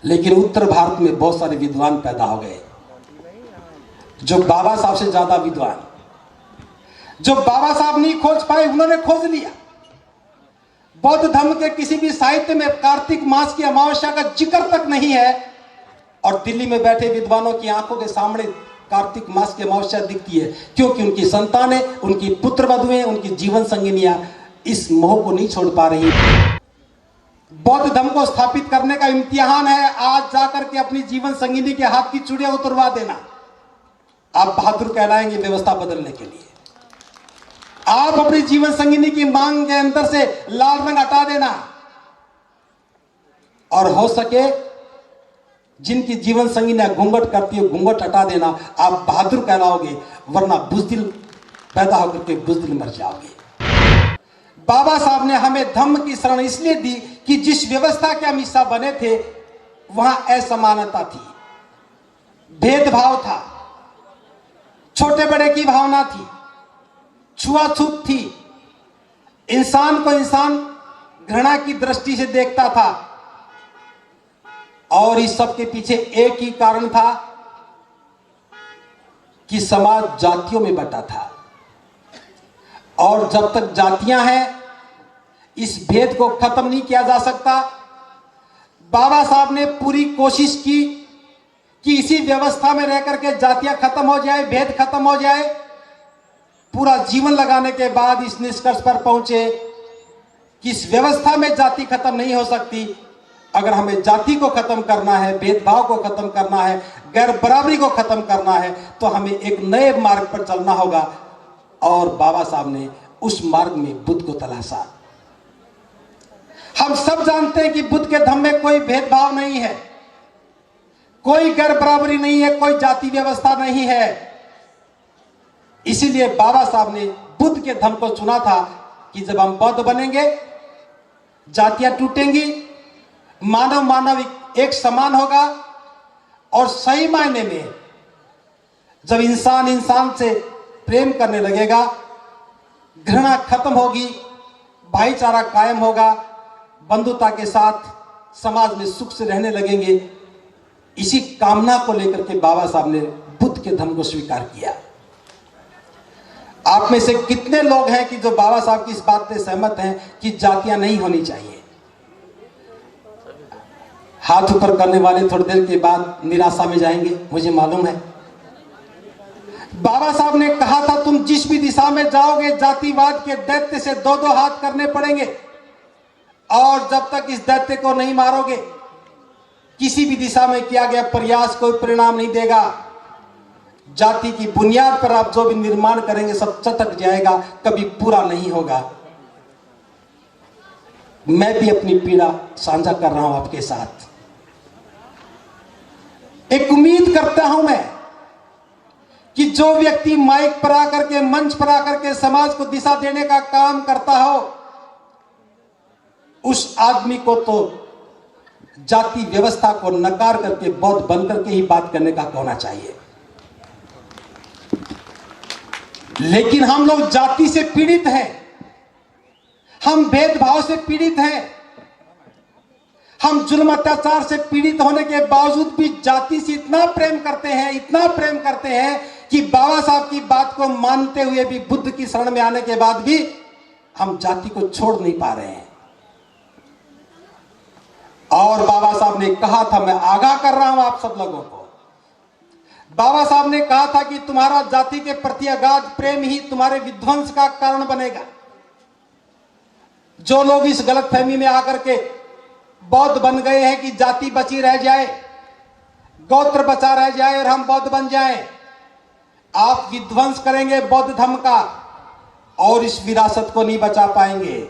लेकिन उत्तर भारत में बहुत सारे विद्वान पैदा हो गए जो बाबा साहब से ज्यादा विद्वान, जो बाबा साहब नहीं खोज पाए उन्होंने खोज लिया। बौद्ध धर्म के किसी भी साहित्य में कार्तिक मास की अमावस्या का जिक्र तक नहीं है, और दिल्ली में बैठे विद्वानों की आंखों के सामने कार्तिक मास की अमावस्या दिखती है, क्योंकि उनकी संतानें, उनकी पुत्र वधुएं, उनकी जीवन संगिनियां इस मोह को नहीं छोड़ पा रही। बौद्ध धर्म को स्थापित करने का इम्तिहान है आज जाकर के अपनी जीवन संगिनी के हाथ की चूड़ियां उतरवा देना। आप बहादुर कहलाएंगे व्यवस्था बदलने के लिए। आप अपनी जीवन संगिनी की मांग के अंदर से लाल रंग हटा देना, और हो सके जिनकी जीवन संगिनी घूंघट करती है घूंघट हटा देना। आप बहादुर कहलाओगे, वरना बुजदिल पैदा होकर के बुजदिल मर जाओगे। बाबा साहब ने हमें धम्म की शरण इसलिए दी कि जिस व्यवस्था के हम हिस्सा बने थे वहां असमानता थी, भेदभाव था, छोटे बड़े की भावना थी, छुआछूत थी, इंसान को इंसान घृणा की दृष्टि से देखता था, और इस सब के पीछे एक ही कारण था कि समाज जातियों में बंटा था, और जब तक जातियां हैं इस भेद को खत्म नहीं किया जा सकता। बाबा साहब ने पूरी कोशिश की कि इसी व्यवस्था में रह करके जातियां खत्म हो जाए, भेद खत्म हो जाए। पूरा जीवन लगाने के बाद इस निष्कर्ष पर पहुंचे कि इस व्यवस्था में जाति खत्म नहीं हो सकती। अगर हमें जाति को खत्म करना है, भेदभाव को खत्म करना है, गैर बराबरी को खत्म करना है, तो हमें एक नए मार्ग पर चलना होगा। और बाबा साहब ने उस मार्ग में बुद्ध को तलाशा। हम सब जानते हैं कि बुद्ध के धम्म में कोई भेदभाव नहीं है, कोई गैर बराबरी नहीं है, कोई जाति व्यवस्था नहीं है। इसीलिए बाबा साहब ने बुद्ध के धम्म को चुना था कि जब हम बौद्ध बनेंगे जातियां टूटेंगी, मानव मानव एक समान होगा, और सही मायने में जब इंसान इंसान से प्रेम करने लगेगा, घृणा खत्म होगी, भाईचारा कायम होगा, बंधुता के साथ समाज में सुख से रहने लगेंगे। इसी कामना को लेकर के बाबा साहब ने बुद्ध के धम्म को स्वीकार किया। आप में से कितने लोग हैं कि जो बाबा साहब की इस बात से सहमत हैं कि जातियां नहीं होनी चाहिए? हाथ ऊपर करने वाले थोड़ी देर के बाद निराशा में जाएंगे, मुझे मालूम है। बाबा साहब ने कहा था तुम जिस भी दिशा में जाओगे जातिवाद के दैत्य से दो दो हाथ करने पड़ेंगे, और जब तक इस दैत्य को नहीं मारोगे किसी भी दिशा में किया गया प्रयास कोई परिणाम नहीं देगा। जाति की बुनियाद पर आप जो भी निर्माण करेंगे सब चटक जाएगा, कभी पूरा नहीं होगा। मैं भी अपनी पीड़ा साझा कर रहा हूं आपके साथ। एक उम्मीद करता हूं मैं कि जो व्यक्ति माइक पर आकर के, मंच पर आकर के समाज को दिशा देने का काम करता हो, उस आदमी को तो जाति व्यवस्था को नकार करके बौद्ध बनकर के ही बात करने का होना चाहिए। लेकिन हम लोग जाति से पीड़ित हैं, हम भेदभाव से पीड़ित हैं, हम जुल्म अत्याचार से पीड़ित होने के बावजूद भी जाति से इतना प्रेम करते हैं, इतना प्रेम करते हैं कि बाबा साहब की बात को मानते हुए भी, बुद्ध की शरण में आने के बाद भी हम जाति को छोड़ नहीं पा रहे हैं। और बाबा साहब ने कहा था, मैं आगाह कर रहा हूं आप सब लोगों को, बाबा साहब ने कहा था कि तुम्हारा जाति के प्रति अगाध प्रेम ही तुम्हारे विध्वंस का कारण बनेगा। जो लोग इस गलतफहमी में आकर के बौद्ध बन गए हैं कि जाति बची रह जाए, गोत्र बचा रह जाए और हम बौद्ध बन जाएं, आप विध्वंस करेंगे बौद्ध धर्म का और इस विरासत को नहीं बचा पाएंगे।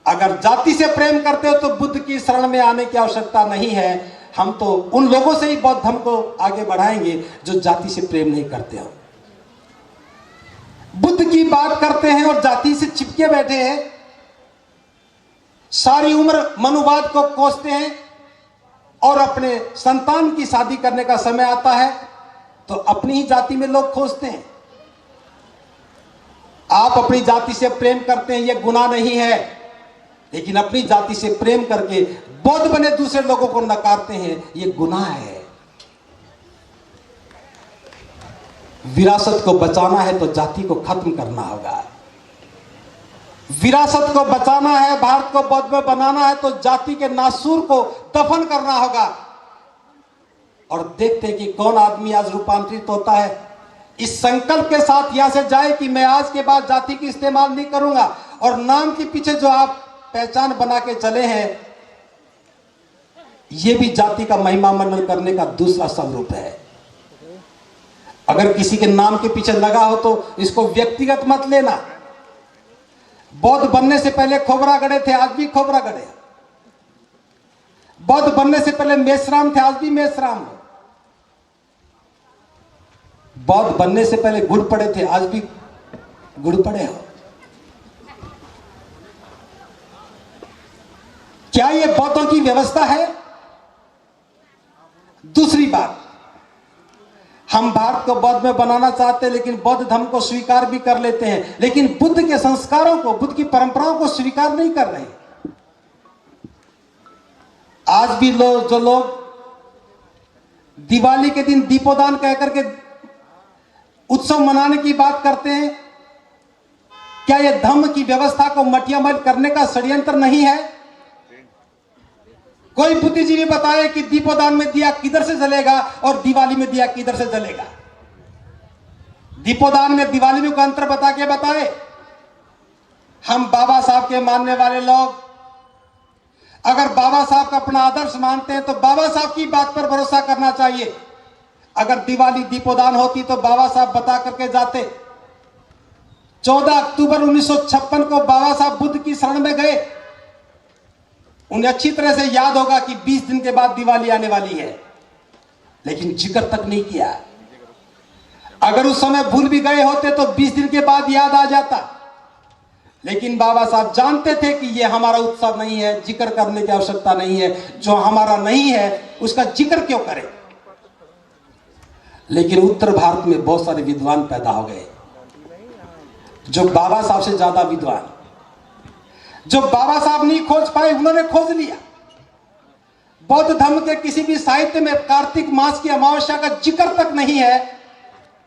अगर जाति से प्रेम करते हो तो बुद्ध की शरण में आने की आवश्यकता नहीं है। हम तो उन लोगों से ही बौद्ध धर्म को आगे बढ़ाएंगे जो जाति से प्रेम नहीं करते हो, बुद्ध की बात करते हैं और जाति से चिपके बैठे हैं, सारी उम्र मनुवाद को कोसते हैं, और अपने संतान की शादी करने का समय आता है तो अपनी ही जाति में लोग खोजते हैं। आप अपनी जाति से प्रेम करते हैं, यह गुनाह नहीं है। लेकिन अपनी जाति से प्रेम करके बौद्ध बने दूसरे लोगों को नकारते हैं, ये गुनाह है। विरासत को बचाना है तो जाति को खत्म करना होगा। विरासत को बचाना है, भारत को बौद्ध में बनाना है तो जाति के नासूर को दफन करना होगा। और देखते हैं कि कौन आदमी आज रूपांतरित होता है इस संकल्प के साथ यहां से जाए कि मैं आज के बाद जाति की इस्तेमाल नहीं करूंगा। और नाम के पीछे जो आप पहचान बना के चले हैं, यह भी जाति का महिमा मंडन करने का दूसरा स्वरूप है। अगर किसी के नाम के पीछे लगा हो तो इसको व्यक्तिगत मत लेना। बौद्ध बनने से पहले खोबरा गड़े थे, आज भी खोबरा गड़े। बौद्ध बनने से पहले मेषराम थे, आज भी मेषराम है। बौद्ध बनने से पहले गुड़ पड़े थे, आज भी गुड़ पड़े हो। क्या यह बौद्धों की व्यवस्था है? दूसरी बात, हम भारत को बौद्ध में बनाना चाहते हैं लेकिन बौद्ध धर्म को स्वीकार भी कर लेते हैं, लेकिन बुद्ध के संस्कारों को, बुद्ध की परंपराओं को स्वीकार नहीं कर रहे। आज भी जो लोग दिवाली के दिन दीपोदान कहकर के उत्सव मनाने की बात करते हैं, क्या यह धर्म की व्यवस्था को मटियामल करने का षड्यंत्र नहीं है? कोई बुद्धिजीवी बताए कि दीपोदान में दिया किधर से जलेगा और दिवाली में दिया किधर से जलेगा। दीपोदान में दिवाली में कोई अंतर बता के बताए। हम बाबा साहब के मानने वाले लोग अगर बाबा साहब का अपना आदर्श मानते हैं तो बाबा साहब की बात पर भरोसा करना चाहिए। अगर दिवाली दीपोदान होती तो बाबा साहब बता करके जाते। 14 अक्टूबर 1956 को बाबा साहब बुद्ध की शरण में गए। उन्हें अच्छी तरह से याद होगा कि 20 दिन के बाद दिवाली आने वाली है, लेकिन जिक्र तक नहीं किया। अगर उस समय भूल भी गए होते तो 20 दिन के बाद याद आ जाता। लेकिन बाबा साहब जानते थे कि यह हमारा उत्सव नहीं है, जिक्र करने की आवश्यकता नहीं है। जो हमारा नहीं है उसका जिक्र क्यों करें? लेकिन उत्तर भारत में बहुत सारे विद्वान पैदा हो गए जो बाबा साहब से ज्यादा विद्वान, जो बाबा साहब नहीं खोज पाए उन्होंने खोज लिया। बौद्ध धर्म के किसी भी साहित्य में कार्तिक मास की अमावस्या का जिक्र तक नहीं है,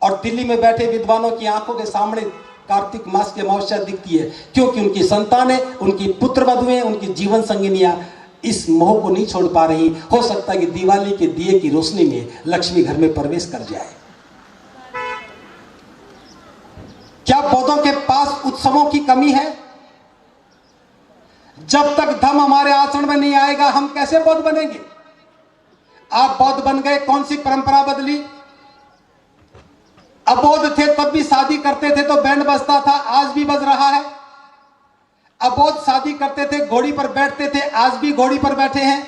और दिल्ली में बैठे विद्वानों की आंखों के सामने कार्तिक मास की अमावस्या दिखती है, क्योंकि उनकी संतानें, उनकी पुत्र वधुएं, उनकी जीवन संगिनियां इस मोह को नहीं छोड़ पा रही। हो सकता है कि दिवाली के दिए की रोशनी में लक्ष्मी घर में प्रवेश कर जाए। क्या बौद्धों के पास उत्सवों की कमी है? जब तक धर्म हमारे आचरण में नहीं आएगा हम कैसे बौद्ध बनेंगे? आप बौद्ध बन गए, कौन सी परंपरा बदली? अबौद्ध थे तब भी शादी करते थे तो बैंड बजता था, आज भी बज रहा है। अबौद्ध शादी करते थे, घोड़ी पर बैठते थे, आज भी घोड़ी पर बैठे हैं।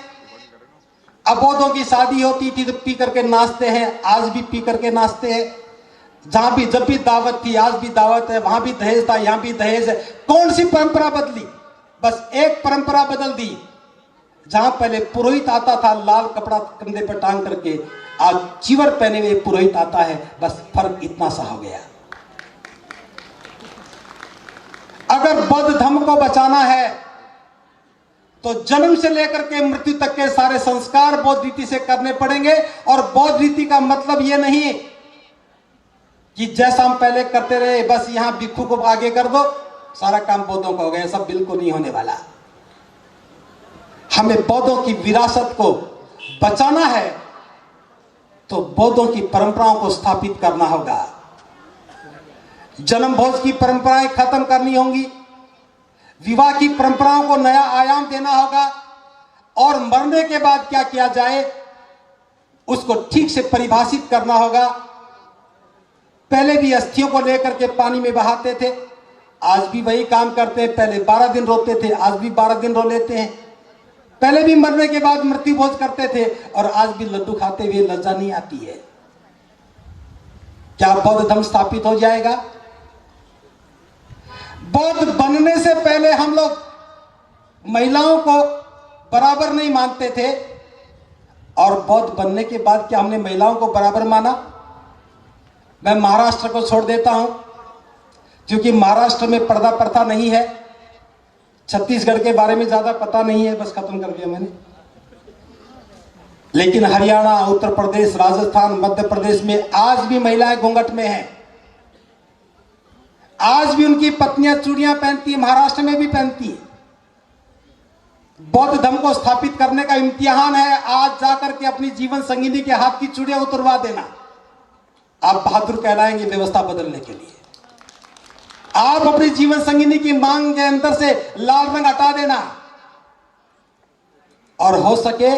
अबौद्धों की शादी होती थी तो पी करके नाचते हैं, आज भी पी करके नाचते हैं। जहां भी जब भी दावत थी, आज भी दावत है। वहां भी दहेज था, यहां भी दहेज है। कौन सी परंपरा बदली? बस एक परंपरा बदल दी। जहां पहले पुरोहित आता था लाल कपड़ा कंधे पर टांग करके, आज चिवर पहने हुए पुरोहित आता है। बस फर्क इतना सा हो गया। अगर बौद्ध धर्म को बचाना है तो जन्म से लेकर के मृत्यु तक के सारे संस्कार बौद्ध रीति से करने पड़ेंगे। और बौद्ध रीति का मतलब यह नहीं कि जैसा हम पहले करते रहे बस यहां भिक्षु को आगे कर दो सारा काम बौद्धों का हो गया। सब बिल्कुल नहीं होने वाला। हमें बौद्धों की विरासत को बचाना है तो बौद्धों की परंपराओं को स्थापित करना होगा। जन्म भोज की परंपराएं खत्म करनी होंगी, विवाह की परंपराओं को नया आयाम देना होगा, और मरने के बाद क्या किया जाए उसको ठीक से परिभाषित करना होगा। पहले भी अस्थियों को लेकर के पानी में बहाते थे, आज भी वही काम करते हैं। पहले 12 दिन रोते थे, आज भी 12 दिन रो लेते हैं। पहले भी मरने के बाद मृत्यु भोज करते थे, और आज भी लड्डू खाते हुए लज्जा नहीं आती है। क्या बौद्ध धर्म स्थापित हो जाएगा? बौद्ध बनने से पहले हम लोग महिलाओं को बराबर नहीं मानते थे, और बौद्ध बनने के बाद क्या हमने महिलाओं को बराबर माना? मैं महाराष्ट्र को छोड़ देता हूं, क्योंकि महाराष्ट्र में पर्दा प्रथा नहीं है। छत्तीसगढ़ के बारे में ज्यादा पता नहीं है, बस खत्म कर दिया मैंने। लेकिन हरियाणा, उत्तर प्रदेश, राजस्थान, मध्य प्रदेश में आज भी महिलाएं घूंघट में हैं। आज भी उनकी पत्नियां चूड़ियां पहनती है, महाराष्ट्र में भी पहनती है। बौद्ध धर्म को स्थापित करने का इम्तिहान है आज जाकर के अपनी जीवन संगिनी के हाथ की चूड़ियां उतरवा देना। आप बहादुर कहलाएंगे व्यवस्था बदलने के लिए। आप अपनी जीवन संगिनी की मांग के अंदर से लाल रंग हटा देना, और हो सके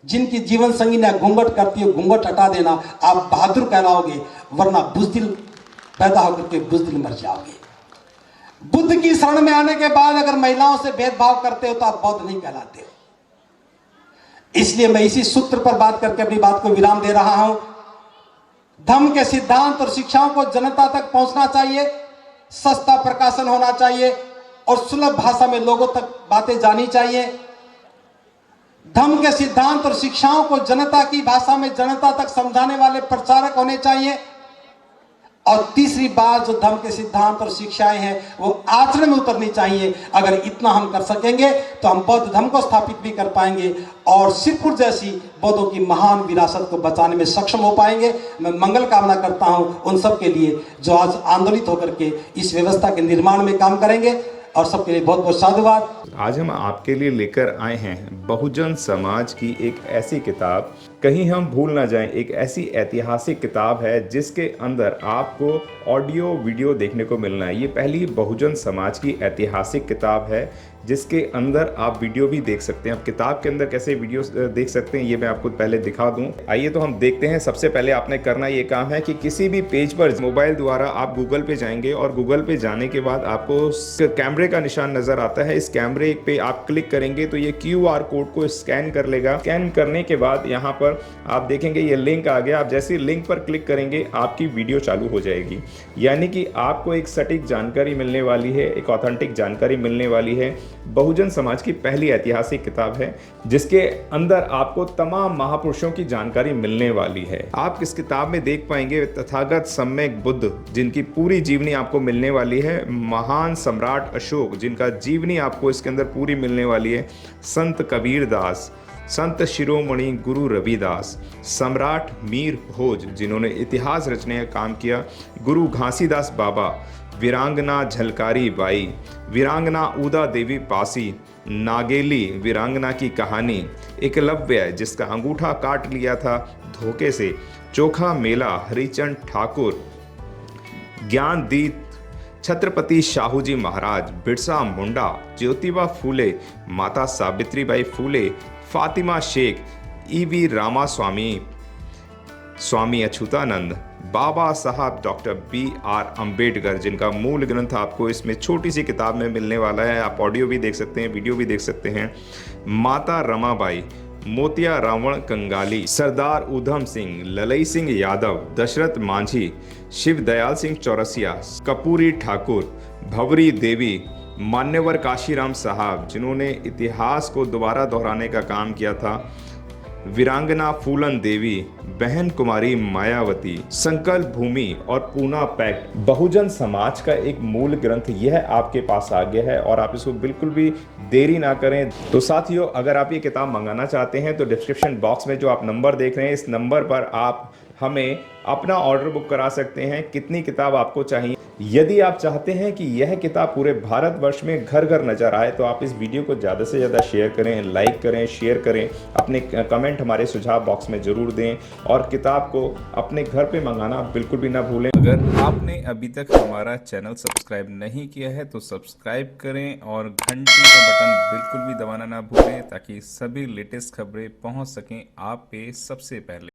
जिनकी जीवन संगिनी घूंघट करती है घूंघट हटा देना। आप बहादुर कहलाओगे, वरना बुजदिल पैदा होकर के बुजदिल मर जाओगे। बुद्ध की शरण में आने के बाद अगर महिलाओं से भेदभाव करते हो तो आप बौद्ध नहीं कहलाते हो। इसलिए मैं इसी सूत्र पर बात करके अपनी बात को विराम दे रहा हूं। धम्म के सिद्धांत और शिक्षाओं को जनता तक पहुंचना चाहिए, सस्ता प्रकाशन होना चाहिए और सुलभ भाषा में लोगों तक बातें जानी चाहिए। धम्म के सिद्धांत और शिक्षाओं को जनता की भाषा में जनता तक समझाने वाले प्रचारक होने चाहिए। और तीसरी बात, जो धर्म के सिद्धांत और शिक्षाएं हैं वो आचरण में उतरनी चाहिए। अगर इतना हम कर सकेंगे तो हम बौद्ध धर्म को स्थापित भी कर पाएंगे और सिरपुर जैसी बौद्धों की महान विरासत को बचाने में सक्षम हो पाएंगे। मैं मंगल कामना करता हूं उन सब के लिए जो आज आंदोलित होकर के इस व्यवस्था के निर्माण में काम करेंगे, और सबके लिए बहुत बहुत साधुवाद। आज हम आपके लिए लेकर आए हैं बहुजन समाज की एक ऐसी किताब, कहीं हम भूल ना जाएं, एक ऐसी ऐतिहासिक किताब है जिसके अंदर आपको ऑडियो वीडियो देखने को मिलना है। ये पहली बहुजन समाज की ऐतिहासिक किताब है जिसके अंदर आप वीडियो भी देख सकते हैं। अब किताब के अंदर कैसे वीडियो देख सकते हैं ये मैं आपको पहले दिखा दूं। आइए तो हम देखते हैं। सबसे पहले आपने करना ये काम है कि किसी भी पेज पर मोबाइल द्वारा आप गूगल पे जाएंगे और गूगल पे जाने के बाद आपको कैमरे का निशान नजर आता है। इस कैमरे पे आप क्लिक करेंगे तो ये QR कोड को स्कैन कर लेगा। स्कैन करने के बाद यहाँ पर आप देखेंगे ये लिंक आ गया। आप जैसे लिंक पर क्लिक करेंगे आपकी वीडियो चालू हो जाएगी, यानी कि आपको एक सटीक जानकारी मिलने वाली है, एक ऑथेंटिक जानकारी मिलने वाली है। बहुजन समाज की पहली ऐतिहासिक किताब है जिसके अंदर आपको तमाम महापुरुषों की जानकारी मिलने वाली है। आप इस किताब में देख पाएंगे तथागत सम्यक बुद्ध जिनकी पूरी जीवनी आपको मिलने वाली है, महान सम्राट अशोक जिनका जीवनी आपको इसके अंदर पूरी मिलने वाली है, संत कबीर दास, संत शिरोमणि गुरु रविदास, सम्राट मीर भोज जिन्होंने इतिहास रचने का काम किया, गुरु घासीदास बाबा, वीरांगना झलकारी बाई, वीरांगना उदा देवी पासी, नागेली वीरांगना की कहानी, एकलव्य जिसका अंगूठा काट लिया था धोखे से, चोखा मेला हरिचंद ठाकुर, ज्ञानदीप छत्रपति शाहूजी महाराज, बिरसा मुंडा, ज्योतिबा फूले, माता सावित्रीबाई फूले, फातिमा शेख, EV रामास्वामी, स्वामी अच्युतानंद, बाबा साहब डॉक्टर BR अम्बेडकर जिनका मूल ग्रंथ आपको इसमें छोटी सी किताब में मिलने वाला है। आप ऑडियो भी देख सकते हैं, वीडियो भी देख सकते हैं। माता रमाबाई, मोतिया रावण कंगाली, सरदार उधम सिंह, ललई सिंह यादव, दशरथ मांझी, शिव दयाल सिंह चौरसिया, कपूरी ठाकुर, भवरी देवी, मान्यवर काशीराम साहब जिन्होंने इतिहास को दोबारा दोहराने का काम किया था, वीरांगना फूलन देवी, बहन कुमारी मायावती, संकल्प भूमि और पूना पैक्ट। बहुजन समाज का एक मूल ग्रंथ यह आपके पास आ गया है और आप इसको बिल्कुल भी देरी ना करें। तो साथियों, अगर आप ये किताब मंगाना चाहते हैं तो डिस्क्रिप्शन बॉक्स में जो आप नंबर देख रहे हैं इस नंबर पर आप हमें अपना ऑर्डर बुक करा सकते हैं। कितनी किताब आपको चाहिए? यदि आप चाहते हैं कि यह किताब पूरे भारतवर्ष में घर घर नजर आए तो आप इस वीडियो को ज़्यादा से ज़्यादा शेयर करें, लाइक करें, शेयर करें, अपने कमेंट हमारे सुझाव बॉक्स में ज़रूर दें और किताब को अपने घर पे मंगाना बिल्कुल भी ना भूलें। अगर आपने अभी तक हमारा चैनल सब्सक्राइब नहीं किया है तो सब्सक्राइब करें और घंटी का बटन बिल्कुल भी दबाना ना भूलें ताकि सभी लेटेस्ट खबरें पहुंच सकें आप पे सबसे पहले।